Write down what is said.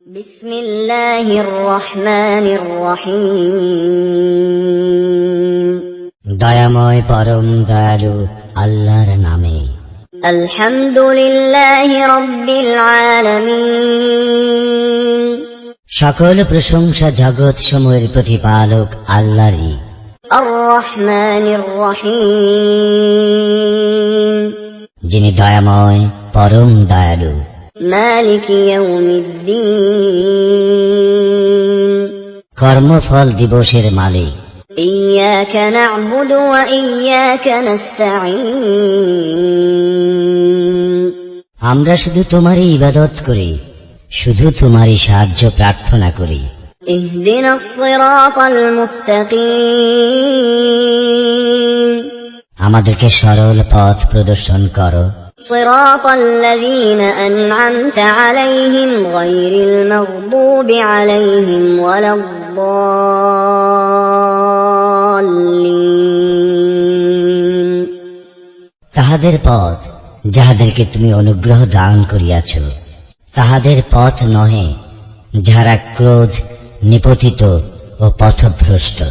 বিসমিল্লাহির রহমানির রহিম। দয়াময় পরম দয়ালু আল্লাহর নামে। আলহামদুলিল্লাহি রাব্বিল আলামিন। সকল প্রশংসা জগৎ সমূহের প্রতিপালক আল্লাহরই। আর রহমানির রহিম। যিনি দয়াময় পরম দয়ালু। মালিকি ইয়াউমিদ্দিন। কর্মফল দিবসের মালিক। ইয়্যাকা না'বুদু ওয়া ইয়্যাকা নাস্তাঈন। আমরা শুধু তোমারই ইবাদত করি, শুধু তোমারই সাহায্য প্রার্থনা করি। ইহদিনাস সিরাতাল মুস্তাকিম। আমাদেরকে সরল পথ প্রদর্শন করো। সিরাতাল্লাযীনা আন'আমতা আলাইহিম গায়রিল মাগদুবি আলাইহিম ওয়ালাদ-দাল্লিন। তাহাদের পথ যাহাদেরকে তুমি অনুগ্রহ দান করিয়াছ, তাহাদের পথ নহে যাহারা ক্রোধ নিপতিত ও পথভ্রষ্ট।